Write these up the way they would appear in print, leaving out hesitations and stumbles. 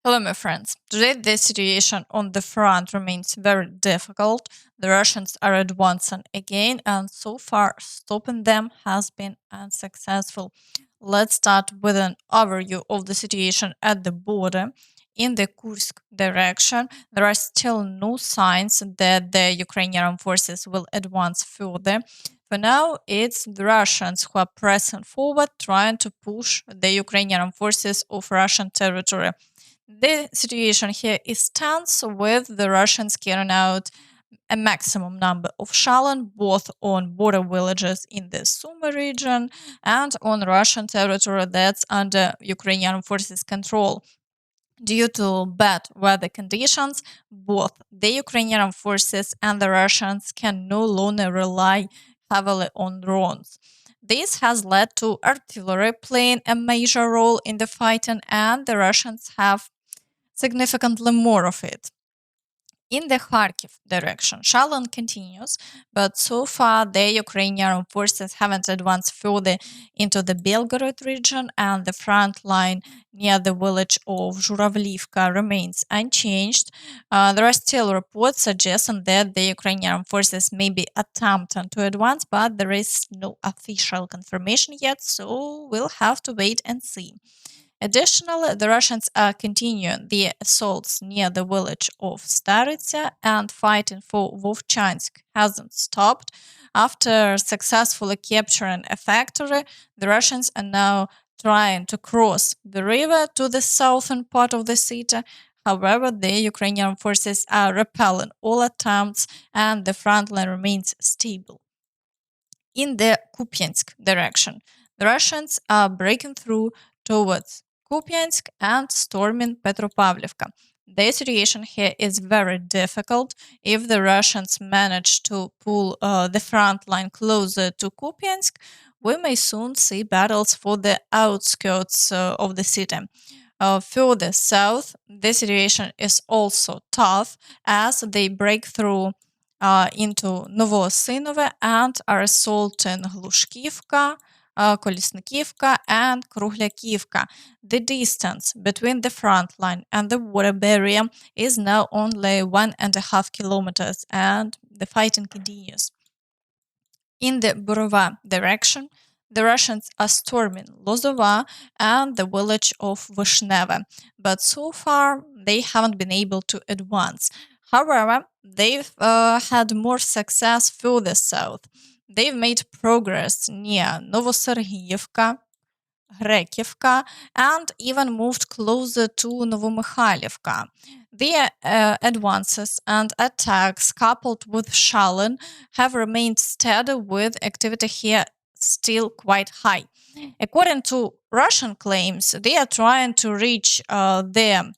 Hello, my friends. Today, the situation on the front remains very difficult. The Russians are advancing again, and so far, stopping them has been unsuccessful. Let's start with an overview of the situation at the border. In the Kursk direction, there are still no signs that the Ukrainian forces will advance further. For now, it's the Russians who are pressing forward, trying to push the Ukrainian forces off Russian territory. The situation here is tense, with the Russians carrying out a maximum number of shelling both on border villages in the Sumy region and on Russian territory that's under Ukrainian forces' control. Due to bad weather conditions, both the Ukrainian forces and the Russians can no longer rely heavily on drones. This has led to artillery playing a major role in the fighting, and the Russians have significantly more of it. In the Kharkiv direction, shelling continues, but so far the Ukrainian forces haven't advanced further into the Belgorod region, and the front line near the village of Zhuravlivka remains unchanged. There are still reports suggesting that the Ukrainian forces may be attempting to advance, but there is no official confirmation yet, so we'll have to wait and see. Additionally, the Russians are continuing their assaults near the village of Staritsa, and fighting for Vovchansk hasn't stopped. After successfully capturing a factory, the Russians are now trying to cross the river to the southern part of the city. However, the Ukrainian forces are repelling all attempts, and the front line remains stable. In the Kupiansk direction, the Russians are breaking through towards Kupiansk and storming Petropavlivka. The situation here is very difficult. If the Russians manage to pull the front line closer to Kupiansk, we may soon see battles for the outskirts of the city. Further south, the situation is also tough as they break through into Novoosinovo and are assaulting Glushkivka, Kolesnikivka, and Kruhlякivka. The distance between the front line and the water barrier is now only 1.5 kilometers, and the fighting continues. In the Borova direction, the Russians are storming Lozova and the village of Vishneva, but so far they haven't been able to advance. However, they've had more success further south. They've made progress near Novosergiyevka, Grekivka, and even moved closer to Novomykhailivka. Their advances and attacks, coupled with shelling, have remained steady, with activity here still quite high. According to Russian claims, they are trying to reach the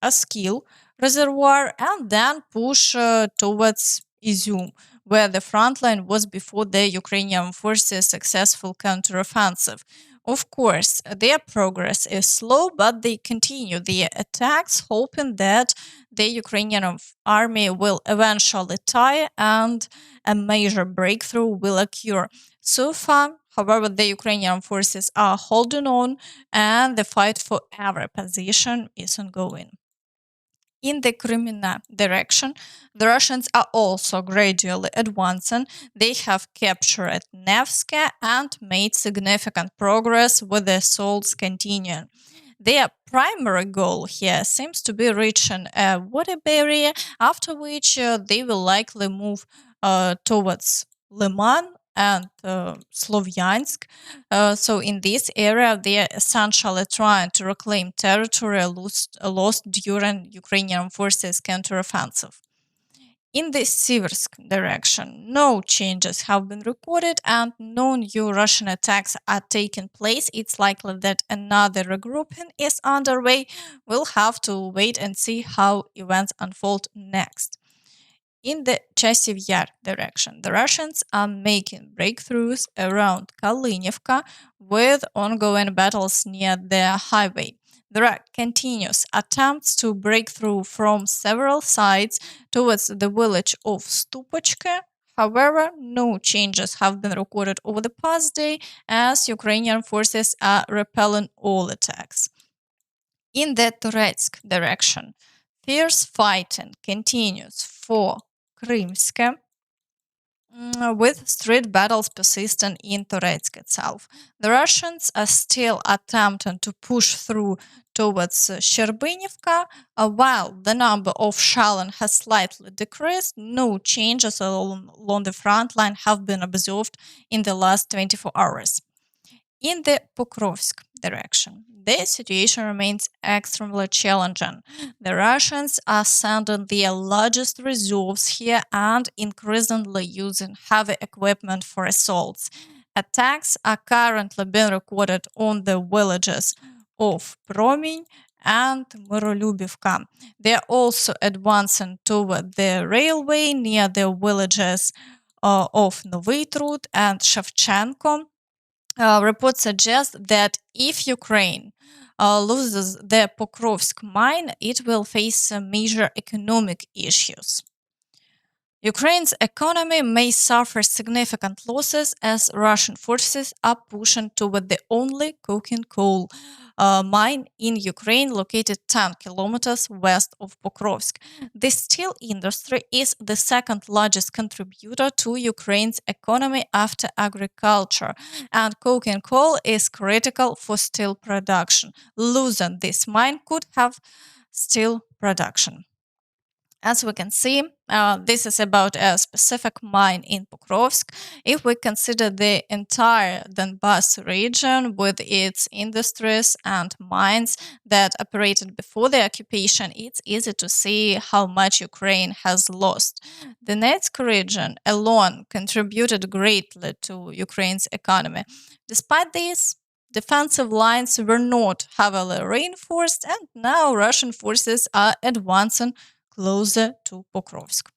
Askil reservoir and then push towards Izum, where the front line was before the Ukrainian forces' successful counteroffensive. Of course, their progress is slow, but they continue their attacks, hoping that the Ukrainian army will eventually tire and a major breakthrough will occur. So far, however, the Ukrainian forces are holding on, and the fight for every position is ongoing. In the Kreminna direction, the Russians are also gradually advancing. They have captured Nevsky and made significant progress, with the assaults continuing. Their primary goal here seems to be reaching a water barrier, after which they will likely move towards Liman and Slovyansk. So in this area, they are essentially trying to reclaim territory lost during Ukrainian forces' counteroffensive. In the Siversk direction, no changes have been recorded and no new Russian attacks are taking place. It's likely that another regrouping is underway. We'll have to wait and see how events unfold next. In the Chasiv Yar direction, the Russians are making breakthroughs around Kalinivka, with ongoing battles near the highway. There are continuous attempts to break through from several sides towards the village of Stupochka. However, no changes have been recorded over the past day, as Ukrainian forces are repelling all attacks. In the Toretsk direction, fierce fighting continues for Krimsk, with street battles persisting in Toretsk itself. The Russians are still attempting to push through towards Sherbinivka, while the number of shelling has slightly decreased. No changes along the front line have been observed in the last 24 hours. In the Pokrovsk direction, the situation remains extremely challenging. The Russians are sending their largest reserves here and increasingly using heavy equipment for assaults. Attacks are currently being recorded on the villages of Prominy and Myrolubivka. They are also advancing toward the railway near the villages of Novy Trud and Shevchenko. Reports suggest that if Ukraine loses the Pokrovsk mine, it will face major economic issues. Ukraine's economy may suffer significant losses as Russian forces are pushing toward the only coking coal mine in Ukraine, located 10 kilometers west of Pokrovsk. The steel industry is the second largest contributor to Ukraine's economy after agriculture, and coking coal is critical for steel production. Losing this mine could have steel production. As we can see, this is about a specific mine in Pokrovsk. If we consider the entire Donbas region with its industries and mines that operated before the occupation, it's easy to see how much Ukraine has lost. The Donetsk region alone contributed greatly to Ukraine's economy. Despite this, defensive lines were not heavily reinforced, and now Russian forces are advancing closer to Pokrovsk.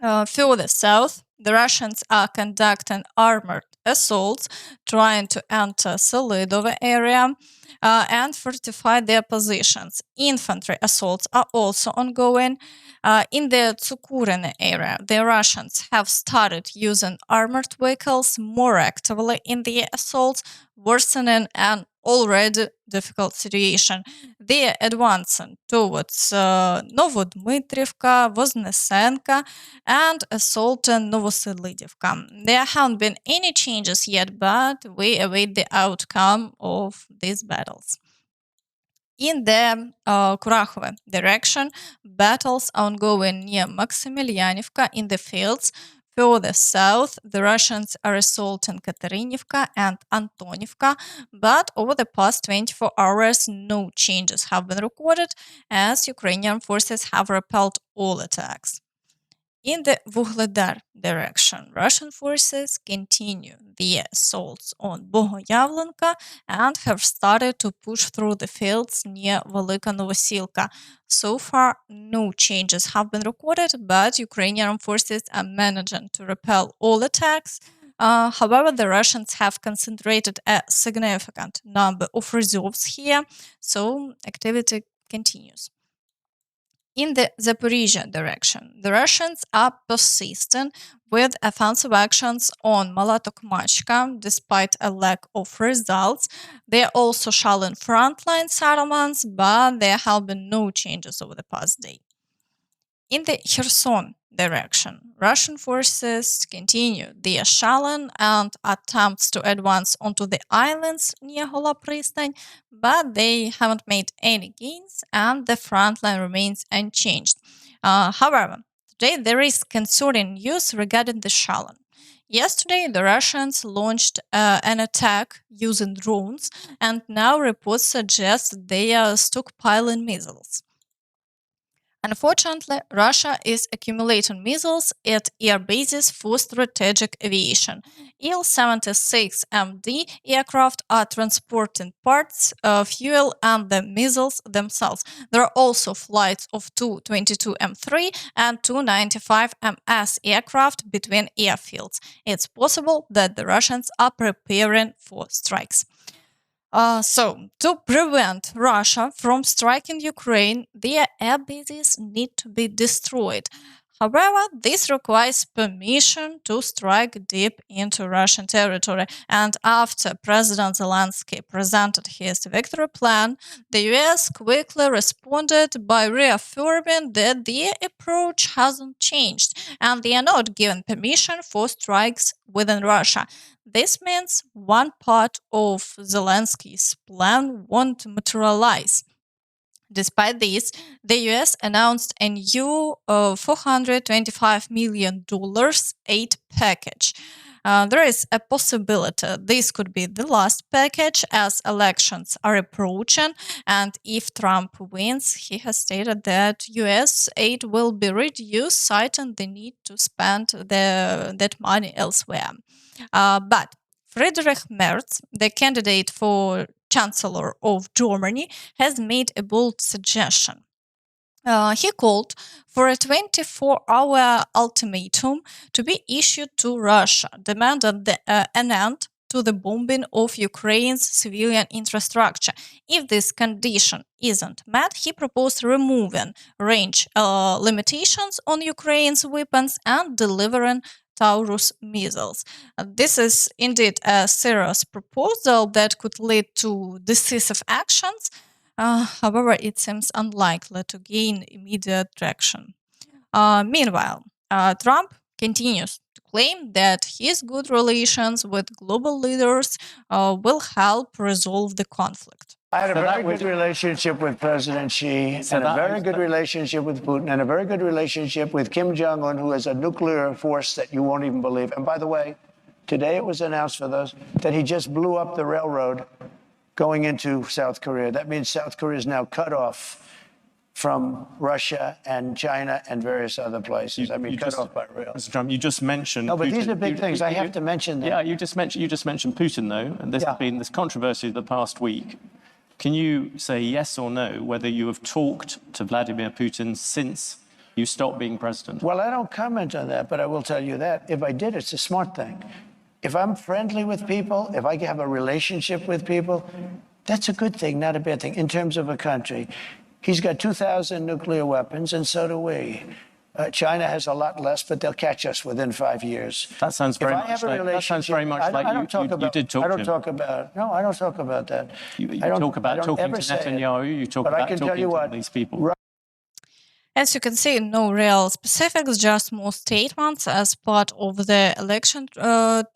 Further south, the Russians are conducting armored assaults, trying to enter Solidovo area and fortify their positions. Infantry assaults are also ongoing. In the Tsukurina area, the Russians have started using armored vehicles more actively in the assaults, worsening an already difficult situation. They are advancing towards Novodmitrivka, Voznesenka, and assaulting Novoselidivka. There haven't been any changes yet, but we await the outcome of these battles. In the Kurakhove direction, battles are ongoing near Maximilianivka in the fields. Further south, the Russians are assaulting Katerinivka and Antonivka, but over the past 24 hours, no changes have been recorded as Ukrainian forces have repelled all attacks. In the Vuhledar direction, Russian forces continue their assaults on Bogoyavlenka and have started to push through the fields near Velika Novosilka. So far, no changes have been recorded, but Ukrainian forces are managing to repel all attacks. However, the Russians have concentrated a significant number of reserves here, so activity continues. In the Zaporizhia direction, the Russians are persistent with offensive actions on Malatokmachka despite a lack of results. They are also shelling frontline settlements, but there have been no changes over the past day. In the Kherson direction, Russian forces continue their shelling and attempts to advance onto the islands near Hola Pristan, but they haven't made any gains and the front line remains unchanged. However, today there is concerning news regarding the shelling. Yesterday, the Russians launched an attack using drones, and now reports suggest they are stockpiling missiles. Unfortunately, Russia is accumulating missiles at air bases for strategic aviation. Il-76MD aircraft are transporting parts, fuel, and the missiles themselves. There are also flights of Tu-22M3 and Tu-95MS aircraft between airfields. It's possible that the Russians are preparing for strikes. To prevent Russia from striking Ukraine, their air bases need to be destroyed. However, this requires permission to strike deep into Russian territory. And after President Zelensky presented his victory plan, the US quickly responded by reaffirming that their approach hasn't changed and they are not given permission for strikes within Russia. This means one part of Zelensky's plan won't materialize. Despite this, the US announced a new $425 million aid package. There is a possibility this could be the last package as elections are approaching, and if Trump wins, he has stated that US aid will be reduced, citing the need to spend that money elsewhere. But Friedrich Merz, the candidate for Chancellor of Germany, has made a bold suggestion. He called for a 24-hour ultimatum to be issued to Russia, demanding an end to the bombing of Ukraine's civilian infrastructure. If this condition isn't met, he proposed removing range limitations on Ukraine's weapons and delivering Taurus missiles. This is indeed a serious proposal that could lead to decisive actions. However, it seems unlikely to gain immediate traction. Meanwhile, Trump continues to claim that his good relations with global leaders will help resolve the conflict. I had a very good relationship with President Xi, and a very good relationship with Putin, and a very good relationship with Kim Jong-un, who has a nuclear force that you won't even believe. And by the way, today it was announced for those that he just blew up the railroad going into South Korea. That means South Korea is now cut off from Russia and China and various other places. Cut off by rail. Mr. Trump, you just mentioned. No, but Putin. These are big things. I have to mention them. Yeah, you just mentioned Putin, though, and this has been this controversy of the past week. Can you say yes or no whether you have talked to Vladimir Putin since you stopped being president? Well, I don't comment on that, but I will tell you that if I did, it's a smart thing. If I'm friendly with people, if I have a relationship with people, that's a good thing, not a bad thing, in terms of a country. He's got 2,000 nuclear weapons, and so do we. China has a lot less, but they'll catch us within 5 years. That sounds very much like you did talk to him. I don't talk about that. You talk about talking to Netanyahu, you talk about talking to these people. As you can see, no real specifics, just more statements as part of the election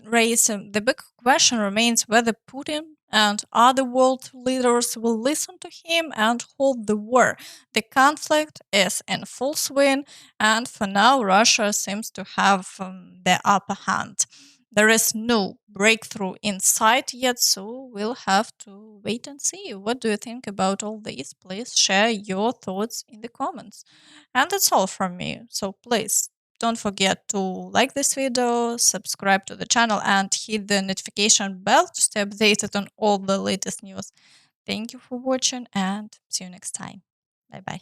race. The big question remains whether Putin and other world leaders will listen to him and hold the war. The conflict is in full swing, and for now, Russia seems to have the upper hand. There is no breakthrough in sight yet, so we'll have to wait and see. What do you think about all this? Please share your thoughts in the comments. And that's all from me. So please don't forget to like this video, subscribe to the channel, and hit the notification bell to stay updated on all the latest news. Thank you for watching, and see you next time. Bye-bye.